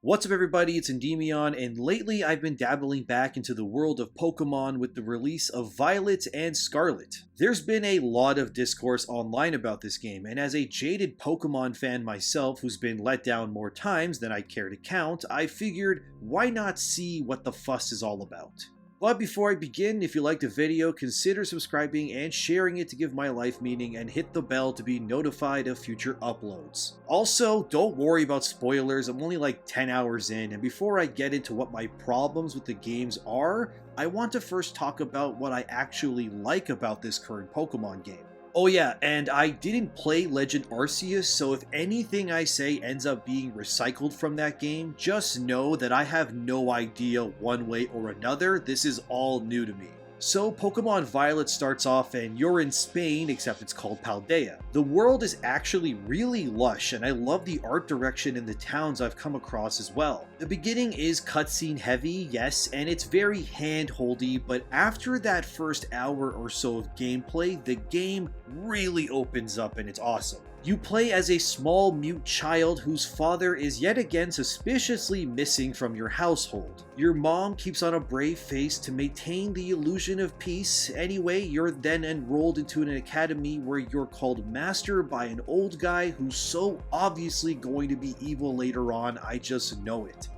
What's up everybody, it's Endymion, and lately I've been dabbling back into the world of Pokemon with the release of Violet and Scarlet. There's been a lot of discourse online about this game, and as a jaded Pokemon fan myself who's been let down more times than I care to count, I figured why not see what the fuss is all about. But before I begin, if you liked the video, consider subscribing and sharing it to give my life meaning, and hit the bell to be notified of future uploads. Also, don't worry about spoilers, I'm only like 10 hours in, and before I get into what my problems with the games are, I want to first talk about what I actually like about this current Pokemon game. Oh yeah, and I didn't play Legend Arceus, so if anything I say ends up being recycled from that game, just know that I have no idea one way or another. This is all new to me. So Pokemon Violet starts off and you're in Spain, except it's called Paldea. The world is actually really lush, and I love the art direction in the towns I've come across as well. The beginning is cutscene heavy, yes, and it's very hand-holdy, but after that first hour or so of gameplay, the game really opens up and it's awesome. You play as a small mute child whose father is yet again suspiciously missing from your household. Your mom keeps on a brave face to maintain the illusion of peace. Anyway, you're then enrolled into an academy where you're called master by an old guy who's so obviously going to be evil later on, I just know it.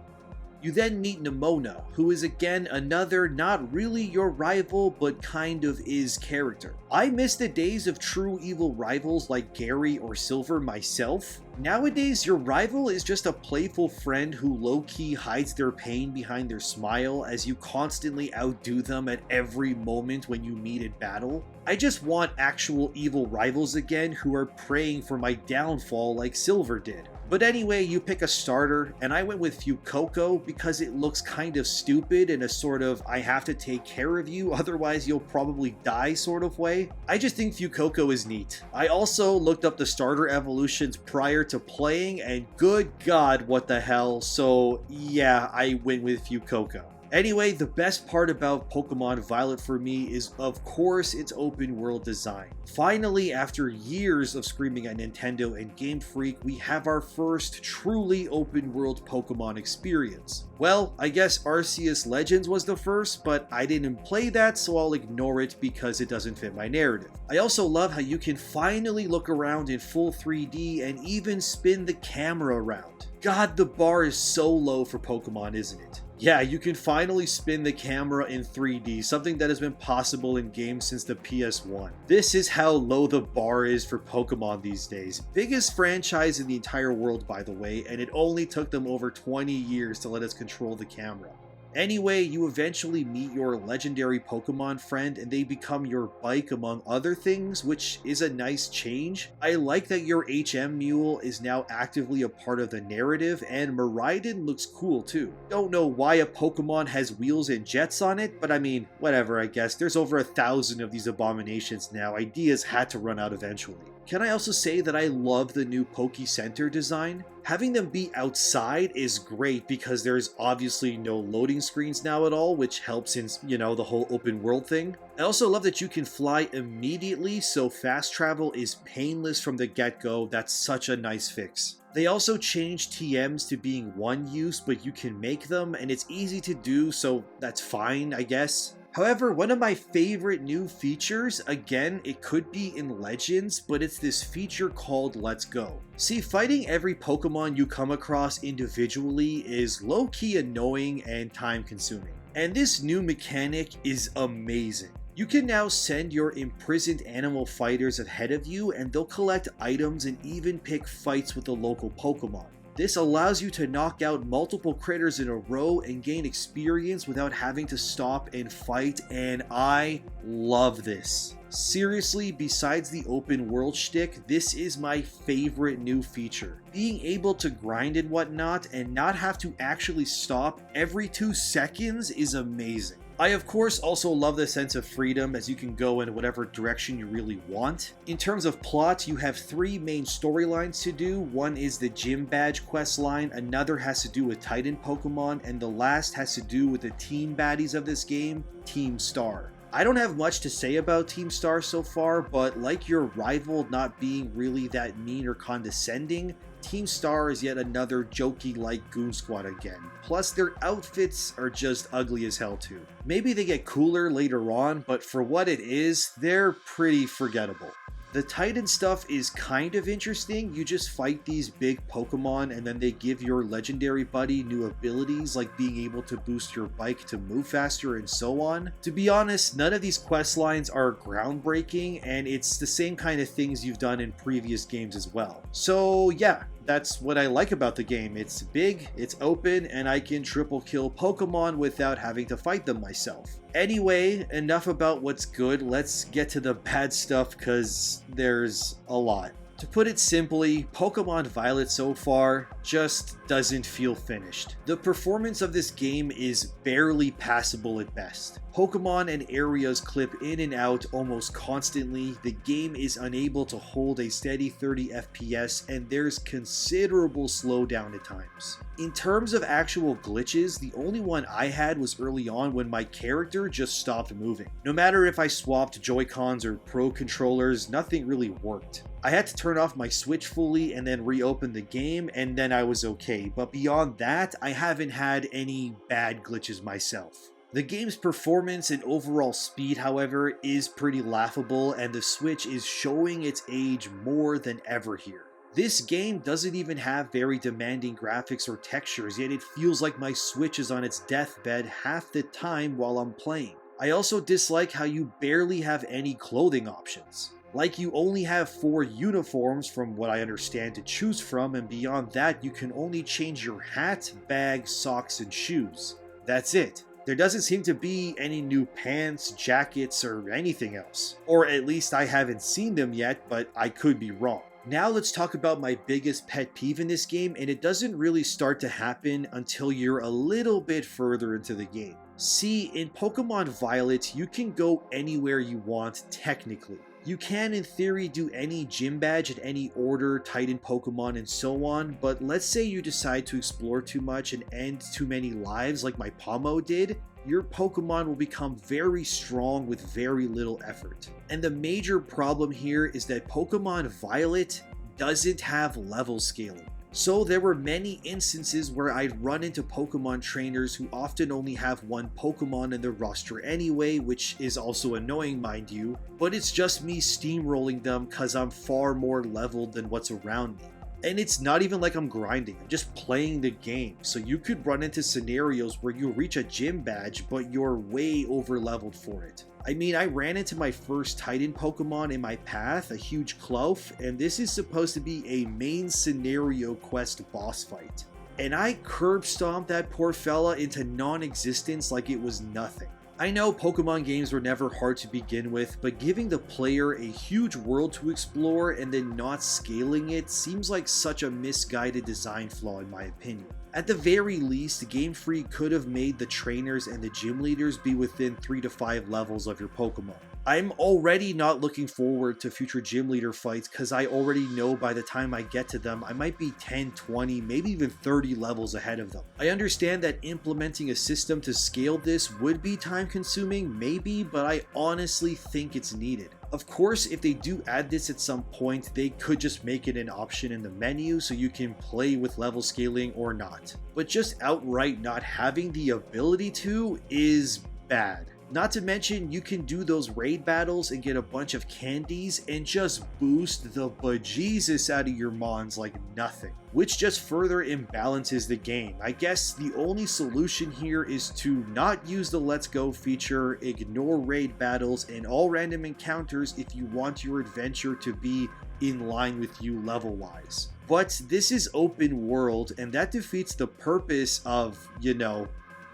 You then meet Nemona, who is again another not really your rival but kind of is character. I miss the days of true evil rivals like Gary or Silver myself. Nowadays, your rival is just a playful friend who low-key hides their pain behind their smile as you constantly outdo them at every moment when you meet in battle. I just want actual evil rivals again who are praying for my downfall like Silver did. But anyway, you pick a starter, and I went with Fuecoco because it looks kind of stupid in a sort of I have to take care of you, otherwise you'll probably die sort of way. I just think Fuecoco is neat. I also looked up the starter evolutions prior to playing, and good god, what the hell, so yeah, I went with Fuecoco. Anyway, the best part about Pokemon Violet for me is, of course, its open world design. Finally, after years of screaming at Nintendo and Game Freak, we have our first truly open world Pokemon experience. Well, I guess Arceus Legends was the first, but I didn't play that, so I'll ignore it because it doesn't fit my narrative. I also love how you can finally look around in full 3D and even spin the camera around. God, the bar is so low for Pokemon, isn't it? Yeah, you can finally spin the camera in 3D, something that has been possible in games since the PS1. This is how low the bar is for Pokemon these days. Biggest franchise in the entire world, by the way, and it only took them over 20 years to let us control the camera. Anyway, you eventually meet your legendary Pokemon friend and they become your bike among other things, which is a nice change. I like that your HM Mule is now actively a part of the narrative, and Miraidon looks cool too. Don't know why a Pokemon has wheels and jets on it, but I mean, whatever I guess. There's over 1,000 of these abominations now. Ideas had to run out eventually. Can I also say that I love the new Poke Center design? Having them be outside is great because there's obviously no loading screens now at all, which helps in, the whole open world thing. I also love that you can fly immediately, so fast travel is painless from the get-go. That's such a nice fix. They also changed TMs to being one use, but you can make them, and it's easy to do, so that's fine, I guess. However, one of my favorite new features, again, it could be in Legends, but it's this feature called Let's Go. See, fighting every Pokemon you come across individually is low-key annoying and time-consuming. And this new mechanic is amazing. You can now send your imprisoned animal fighters ahead of you, and they'll collect items and even pick fights with the local Pokemon. This allows you to knock out multiple critters in a row and gain experience without having to stop and fight, and I love this. Seriously, besides the open world shtick, this is my favorite new feature. Being able to grind and whatnot and not have to actually stop every 2 seconds is amazing. I of course also love the sense of freedom as you can go in whatever direction you really want. In terms of plot, you have 3 main storylines to do. One is the Gym Badge quest line, another has to do with Titan Pokemon, and the last has to do with the team baddies of this game, Team Star. I don't have much to say about Team Star so far, but like your rival not being really that mean or condescending, Team Star is yet another jokey-like goon squad again. Plus, their outfits are just ugly as hell too. Maybe they get cooler later on, but for what it is, they're pretty forgettable. The Titan stuff is kind of interesting. You just fight these big Pokemon and then they give your legendary buddy new abilities like being able to boost your bike to move faster and so on. To be honest, none of these quest lines are groundbreaking and it's the same kind of things you've done in previous games as well. So yeah, that's what I like about the game. It's big, it's open, and I can triple kill Pokemon without having to fight them myself. Anyway, enough about what's good, let's get to the bad stuff because there's a lot. To put it simply, Pokemon Violet so far just doesn't feel finished. The performance of this game is barely passable at best. Pokemon and areas clip in and out almost constantly, the game is unable to hold a steady 30 FPS, and there's considerable slowdown at times. In terms of actual glitches, the only one I had was early on when my character just stopped moving. No matter if I swapped Joy-Cons or Pro controllers, nothing really worked. I had to turn off my Switch fully and then reopen the game, and then I was okay, but beyond that, I haven't had any bad glitches myself. The game's performance and overall speed, however, is pretty laughable, and the Switch is showing its age more than ever here. This game doesn't even have very demanding graphics or textures, yet it feels like my Switch is on its deathbed half the time while I'm playing. I also dislike how you barely have any clothing options. Like you only have 4 uniforms from what I understand to choose from, and beyond that you can only change your hat, bag, socks, and shoes. That's it. There doesn't seem to be any new pants, jackets, or anything else. Or at least I haven't seen them yet, but I could be wrong. Now let's talk about my biggest pet peeve in this game, and it doesn't really start to happen until you're a little bit further into the game. See, in Pokemon Violet, you can go anywhere you want technically. You can, in theory, do any gym badge at any order, Titan Pokemon, and so on, but let's say you decide to explore too much and end too many lives like my Pomo did, your Pokemon will become very strong with very little effort. And the major problem here is that Pokemon Violet doesn't have level scaling. So there were many instances where I'd run into Pokemon trainers who often only have one Pokemon in their roster anyway, which is also annoying mind you, but it's just me steamrolling them cause I'm far more leveled than what's around me. And it's not even like I'm grinding, I'm just playing the game, so you could run into scenarios where you reach a gym badge but you're way over leveled for it. I mean, I ran into my first Titan Pokemon in my path, a huge Clough, and this is supposed to be a main scenario quest boss fight. And I curb stomped that poor fella into non-existence like it was nothing. I know Pokemon games were never hard to begin with, but giving the player a huge world to explore and then not scaling it seems like such a misguided design flaw in my opinion. At the very least, Game Freak could have made the trainers and the gym leaders be within 3 to 5 levels of your Pokemon. I'm already not looking forward to future gym leader fights because I already know by the time I get to them, I might be 10, 20, maybe even 30 levels ahead of them. I understand that implementing a system to scale this would be time consuming, maybe, but I honestly think it's needed. Of course, if they do add this at some point, they could just make it an option in the menu so you can play with level scaling or not. But just outright not having the ability to is bad. Not to mention, you can do those raid battles and get a bunch of candies and just boost the bejesus out of your mons like nothing, which just further imbalances the game. I guess the only solution here is to not use the Let's Go feature, ignore raid battles and all random encounters if you want your adventure to be in line with you level-wise. But this is open world, and that defeats the purpose of,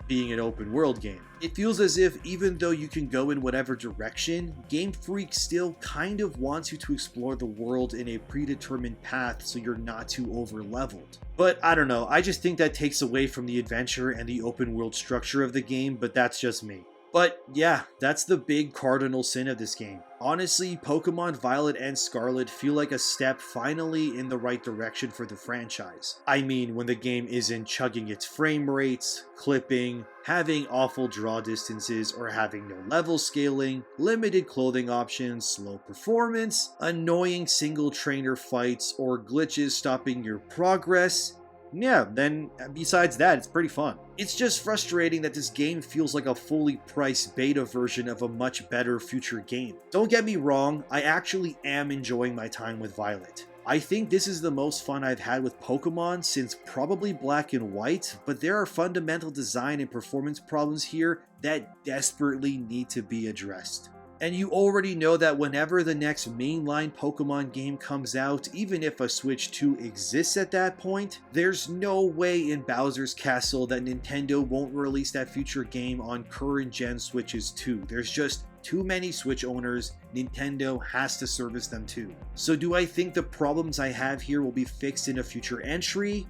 being an open world game. It feels as if even though you can go in whatever direction, Game Freak still kind of wants you to explore the world in a predetermined path so you're not too over leveled. But I don't know, I just think that takes away from the adventure and the open world structure of the game, but that's just me. But yeah, that's the big cardinal sin of this game. Honestly, Pokemon Violet and Scarlet feel like a step finally in the right direction for the franchise. I mean, when the game isn't chugging its frame rates, clipping, having awful draw distances, or having no level scaling, limited clothing options, slow performance, annoying single trainer fights, or glitches stopping your progress. Yeah, then besides that, it's pretty fun. It's just frustrating that this game feels like a fully priced beta version of a much better future game. Don't get me wrong, I actually am enjoying my time with Violet. I think this is the most fun I've had with Pokemon since probably Black and White, but there are fundamental design and performance problems here that desperately need to be addressed. And you already know that whenever the next mainline Pokemon game comes out, even if a Switch 2 exists at that point, there's no way in Bowser's Castle that Nintendo won't release that future game on current gen Switches too. There's just too many Switch owners, Nintendo has to service them too. So do I think the problems I have here will be fixed in a future entry?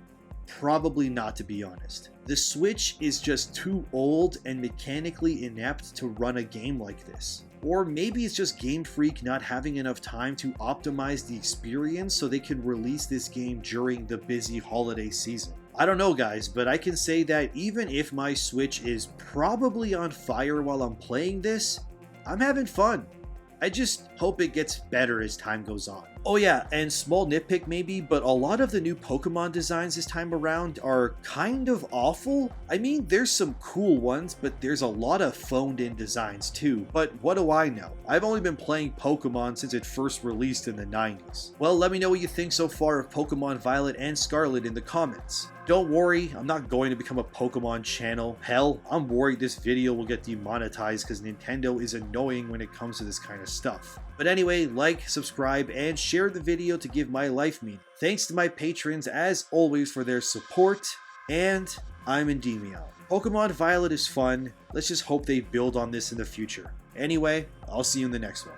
Probably not, to be honest. The Switch is just too old and mechanically inept to run a game like this. Or maybe it's just Game Freak not having enough time to optimize the experience so they can release this game during the busy holiday season. I don't know guys, but I can say that even if my Switch is probably on fire while I'm playing this, I'm having fun. I just hope it gets better as time goes on. Oh yeah, and small nitpick maybe, but a lot of the new Pokemon designs this time around are kind of awful. I mean, there's some cool ones, but there's a lot of phoned in designs too. But what do I know? I've only been playing Pokemon since it first released in the 90s. Well, let me know what you think so far of Pokemon Violet and Scarlet in the comments. Don't worry, I'm not going to become a Pokemon channel. Hell, I'm worried this video will get demonetized because Nintendo is annoying when it comes to this kind of stuff. But anyway, like, subscribe, and share the video to give my life meaning. Thanks to my patrons as always for their support, and I'm Endymion. Pokemon Violet is fun, let's just hope they build on this in the future. Anyway, I'll see you in the next one.